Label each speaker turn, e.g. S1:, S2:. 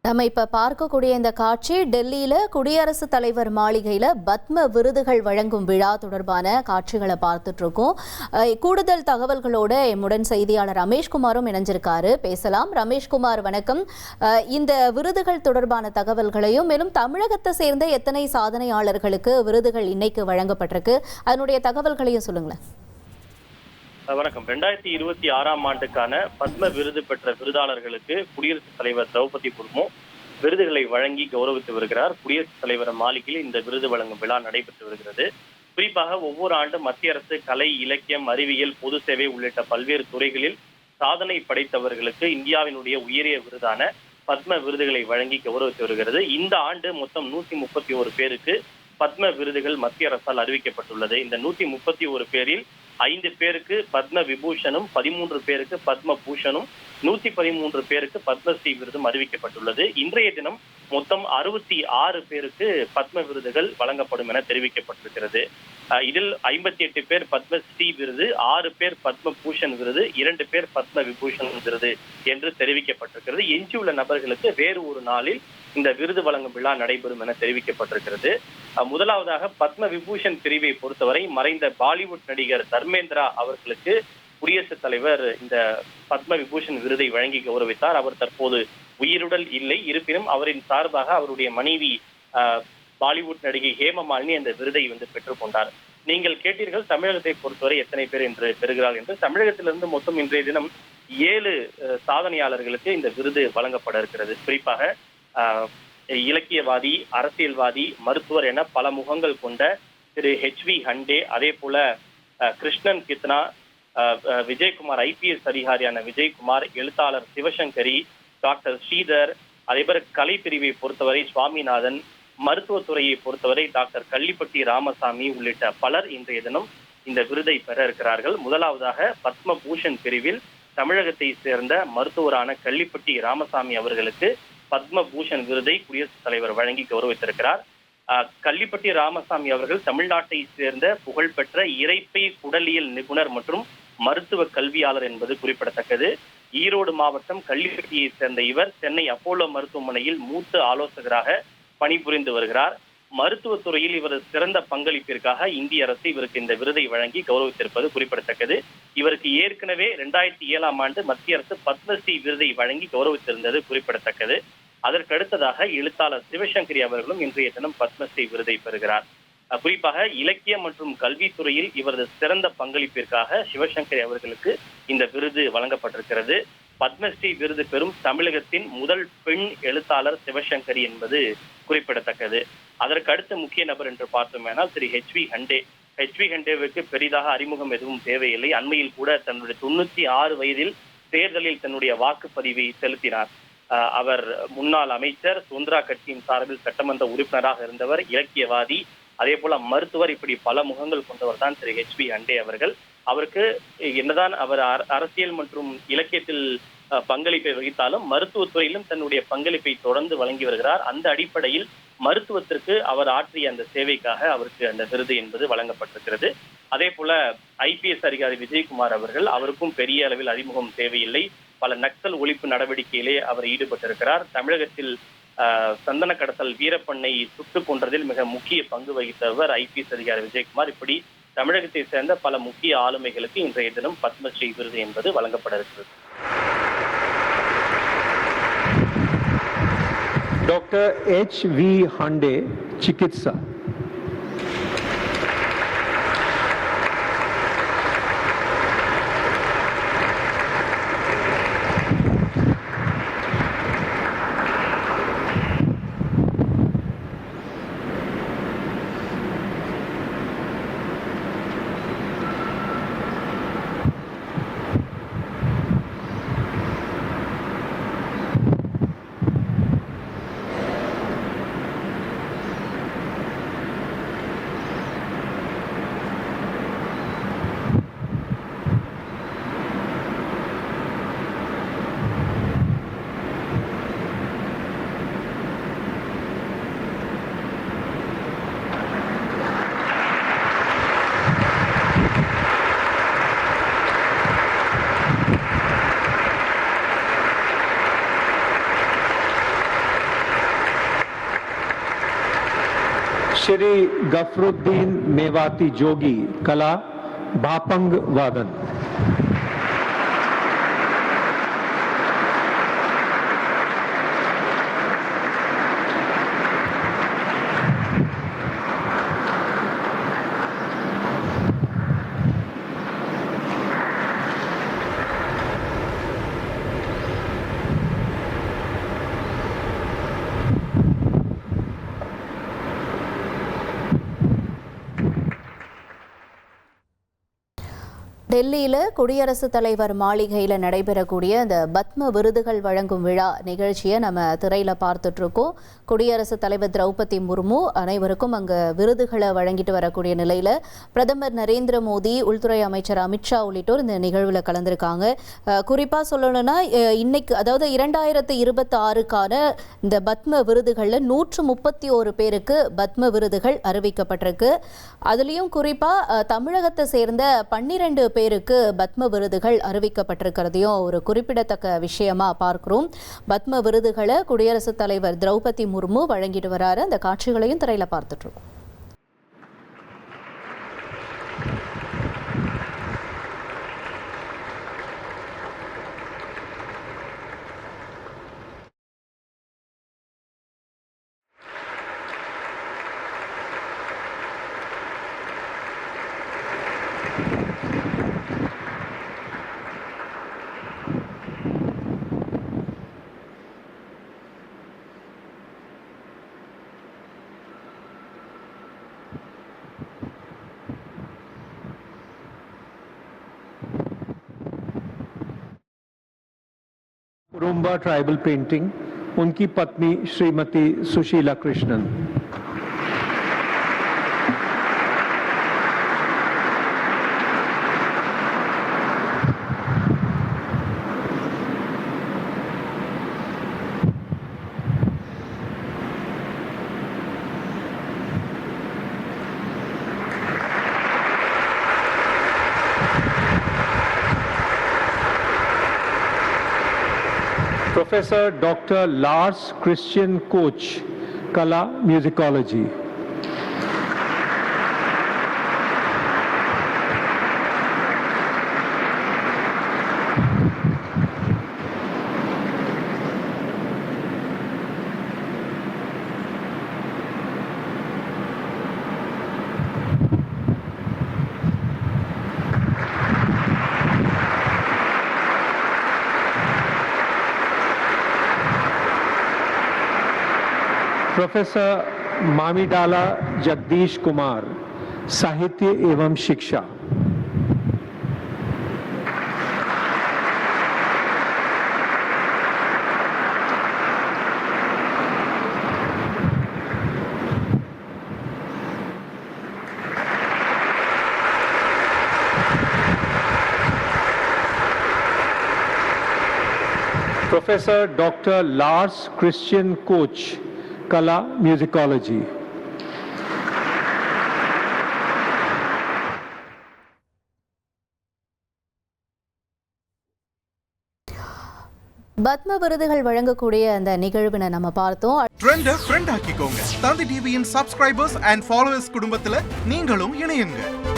S1: நம்ம இப்ப பார்க்கக்கூடிய இந்த காட்சி டெல்லியில குடியரசுத் தலைவர் மாளிகையில பத்ம விருதுகள் வழங்கும் விழா தொடர்பான காட்சிகளை பார்த்துட்டு இருக்கோம். கூடுதல் தகவல்களோட எம்முடன் செய்தியாளர் ரமேஷ்குமாரும் இணைஞ்சிருக்காரு. பேசலாம். ரமேஷ்குமார், வணக்கம். இந்த விருதுகள் தொடர்பான தகவல்களையும், மேலும் தமிழகத்தை சேர்ந்த எத்தனை சாதனையாளர்களுக்கு விருதுகள் இன்னைக்கு வழங்கப்பட்டிருக்கு, அதனுடைய தகவல்களையும் சொல்லுங்களேன்.
S2: வணக்கம். 2026ஆம் ஆண்டுக்கான பத்ம விருது பெற்ற விருதாளர்களுக்கு குடியரசுத் தலைவர் திரௌபதி முர்மு விருதுகளை வழங்கி கௌரவித்து வருகிறார். குடியரசுத் தலைவர் மாளிகையில் இந்த விருது வழங்கும் விழா நடைபெற்று வருகிறது. குறிப்பாக ஒவ்வொரு ஆண்டும் மத்திய அரசு கலை, இலக்கியம், அறிவியல், பொது சேவை உள்ளிட்ட பல்வேறு துறைகளில் சாதனை படைத்தவர்களுக்கு இந்தியாவினுடைய உயரிய விருதான பத்ம விருதுகளை வழங்கி கௌரவித்து வருகிறது. இந்த ஆண்டு மொத்தம் 131 பேருக்கு பத்ம விருதுகள் மத்திய அரசால் அறிவிக்கப்பட்டுள்ளது. இந்த 131 பேரில் 5 பேருக்கு பத்ம விபூஷனும், 13 பேருக்கு பத்ம பூஷனும், 113 பேருக்கு பத்மஸ்ரீ விருதும் அறிவிக்கப்பட்டுள்ளது. இன்றைய தினம் மொத்தம் 66 பேருக்கு பத்ம விருதுகள் வழங்கப்படும் என தெரிவிக்கப்பட்டிருக்கிறது. இதில் 58 பேர் பத்மஸ்ரீ விருது, 6 பேர் பத்ம பூஷன் விருது, 2 பேர் பத்ம விபூஷன் விருது என்று தெரிவிக்கப்பட்டிருக்கிறது. எஞ்சியுள்ள நபர்களுக்கு வேறு ஒரு நாளில் இந்த விருது வழங்கும் விழா நடைபெறும் என தெரிவிக்கப்பட்டிருக்கிறது. முதலாவதாக பத்ம விபூஷன் பிரிவை பொறுத்தவரை மறைந்த பாலிவுட் நடிகர் தர்மேந்திரா அவர்களுக்கு குடியரசுத் தலைவர் இந்த பத்ம விபூஷன் விருதை வழங்கி கௌரவித்தார். அவர் தற்போது உயிருடல் இல்லை. இருப்பினும் அவரின் சார்பாக அவருடைய மனைவி பாலிவுட் நடிகை ஹேமமாலினி அந்த விருதை பெற்றுக்கொண்டார். நீங்கள் கேட்டீர்கள் தமிழகத்தை பொறுத்தவரை எத்தனை பேர் என்று பெறுகிறார் என்று. தமிழகத்திலிருந்து மொத்தம் இன்றைய தினம் 7 சாதனையாளர்களுக்கு இந்த விருது வழங்கப்பட இருக்கிறது. குறிப்பாக இலக்கியவாதி, அரசியல்வாதி, மருத்துவர் என பல முகங்கள் கொண்ட திரு HV ஹண்டே, அதே போல கிருஷ்ணன் கித்னா, விஜயகுமார், IPS அதிகாரியான விஜயகுமார், எழுத்தாளர் சிவசங்கரி, டாக்டர் ஸ்ரீதர், அதேபோல கலை பிரிவை பொறுத்தவரை சுவாமிநாதன், மருத்துவத்துறையை பொறுத்தவரை டாக்டர் கள்ளிப்பட்டி ராமசாமி உள்ளிட்ட பலர் இன்றைய தினம் இந்த விருதை பெற இருக்கிறார்கள். முதலாவதாக பத்ம பூஷன் பிரிவில் தமிழகத்தை சேர்ந்த மருத்துவரான கள்ளிப்பட்டி ராமசாமி அவர்களுக்கு பத்ம பூஷன் விருதை குடியரசுத் தலைவர் வழங்கி கௌரவித்திருக்கிறார். கள்ளிப்பட்டி ராமசாமி அவர்கள் தமிழ்நாட்டை சேர்ந்த புகழ்பெற்ற இரைப்பை குடலியல் நிபுணர் மற்றும் மருத்துவ கல்வியாளர் என்பது குறிப்பிடத்தக்கது. ஈரோடு மாவட்டம் கள்ளிப்பட்டியை சேர்ந்த இவர் சென்னை அப்போலோ மருத்துவமனையில் மூத்த ஆலோசகராக பணிபுரிந்து வருகிறார். மருத்துவத்துறையில் இவரது சிறந்த பங்களிப்பிற்காக இந்திய அரசு இவருக்கு இந்த விருதை வழங்கி கௌரவித்திருப்பது குறிப்பிடத்தக்கது. இவருக்கு ஏற்கனவே 2007ஆம் ஆண்டு மத்திய அரசு பத்மஸ்ரீ விருதை வழங்கி கௌரவித்திருந்தது குறிப்பிடத்தக்கது. அதற்கு அடுத்ததாக எழுத்தாளர் சிவசங்கரி அவர்களும் இன்றைய தினம் பத்மஸ்ரீ விருதை பெறுகிறார். குறிப்பாக இலக்கியம் மற்றும் கல்வித்துறையில் இவரது சிறந்த பங்களிப்பிற்காக சிவசங்கரி அவர்களுக்கு இந்த விருது வழங்கப்பட்டிருக்கிறது. பத்மஸ்ரீ விருது பெறும் தமிழகத்தின் முதல் பெண் எழுத்தாளர் சிவசங்கரி என்பது குறிப்பிடத்தக்கது. அதற்கு அடுத்த முக்கிய நபர் என்று பார்த்தோமேனால் திரு HV ஹண்டே. HV ஹண்டேவுக்கு பெரிதாக அறிமுகம் எதுவும் தேவையில்லை. அண்மையில் கூட தன்னுடைய 96 வயதில் தேர்தலில் தன்னுடைய வாக்குப்பதிவை செலுத்தினார். அவர் முன்னாள் அமைச்சர், சுதந்திரா கட்சியின் சார்பில் சட்டமன்ற உறுப்பினராக இருந்தவர், இலக்கியவாதி, அதே போல மருத்துவர், இப்படி பல முகங்கள் கொண்டவர் தான் திரு HV ஹண்டே அவர்கள். அவருக்கு என்னதான் அவர் அரசியல் மற்றும் இலக்கியத்தில் பங்களிப்பை வகித்தாலும் மருத்துவத்துறையிலும் தன்னுடைய பங்களிப்பை தொடர்ந்து வழங்கி வருகிறார். அந்த அடிப்படையில் மருத்துவத்திற்கு அவர் ஆற்றிய அந்த சேவைக்காக அவருக்கு அந்த விருது என்பது வழங்கப்பட்டிருக்கிறது. அதே போல IPS அதிகாரி விஜயகுமார் அவர்கள், அவருக்கும் பெரிய அளவில் அறிமுகம் தேவையில்லை. பல நக்சல் ஒழிப்பு நடவடிக்கையிலே அவர் ஈடுபட்டிருக்கிறார். தமிழகத்தில் சந்தன கடத்தல் வீரப்பண்ணை சுட்டுக் கொன்றதில் மிக முக்கிய பங்கு வகித்தவர் IPS அதிகாரி விஜயகுமார். இப்படி தமிழகத்தை சேர்ந்த பல முக்கிய ஆளுமைகளுக்கு இன்றைய தினம் பத்மஸ்ரீ விருது என்பது வழங்கப்பட இருக்கிறது.
S3: டாக்டர் HV ஹண்டே, சிகிச்சா. Shri Gafruddin Mewati Jogi, Kala, Bhapang Vadan.
S1: டெல்லியில் குடியரசுத் தலைவர் மாளிகையில் நடைபெறக்கூடிய இந்த பத்ம விருதுகள் வழங்கும் விழா நிகழ்ச்சியை நம்ம திரையில் பார்த்துட்ருக்கோம். குடியரசுத் தலைவர் திரௌபதி முர்மு அனைவருக்கும் அங்கே விருதுகளை வழங்கிட்டு வரக்கூடிய நிலையில் பிரதமர் நரேந்திர மோடி, உள்துறை அமைச்சர் அமித்ஷா உள்ளிட்டோர் இந்த நிகழ்வில் கலந்துருக்காங்க. குறிப்பாக சொல்லணும்னா இன்னைக்கு, அதாவது 2026க்கான இந்த பத்ம விருதுகளில் 131 பேருக்கு பத்ம விருதுகள் அறிவிக்கப்பட்டிருக்கு. அதுலேயும் குறிப்பாக தமிழகத்தை சேர்ந்த 12 பேருக்கு பத்ம விருதுகள் அறிவிக்கப்பட்டிருக்கிறதையும் ஒரு குறிப்பிடத்தக்க விஷயமா பார்க்கிறோம். பத்ம விருதுகளை குடியரசுத் தலைவர் திரௌபதி முர்மு வழங்கிட்டு வராரு. அந்த காட்சிகளையும் திரையில பார்த்துட்டு இருக்கோம்.
S3: Rumba tribal painting, उनकी पत्नी Shrimati Sushila Krishnan. Professor Dr. Lars Christian Koch, Kala, Musicology. Professor Mamidala Jagadish Kumar, साहित्य एवं शिक्षा. Professor doctor Lars Christian Koch, कला, म्यूजिकोलॉजी.
S1: பத்ம விருதுகள் வழங்கக்கூடிய அந்த நிகழ்வினை நம்ம பார்த்தோம்.
S4: ட்ரெண்ட ஃப்ரெண்ட் ஆக்கிக்கோங்க. தந்தி டிவியின் சப்ஸ்கிரைபர்ஸ் அண்ட் ஃபாலோவர்ஸ் குடும்பத்துல நீங்களும் இணையுங்க.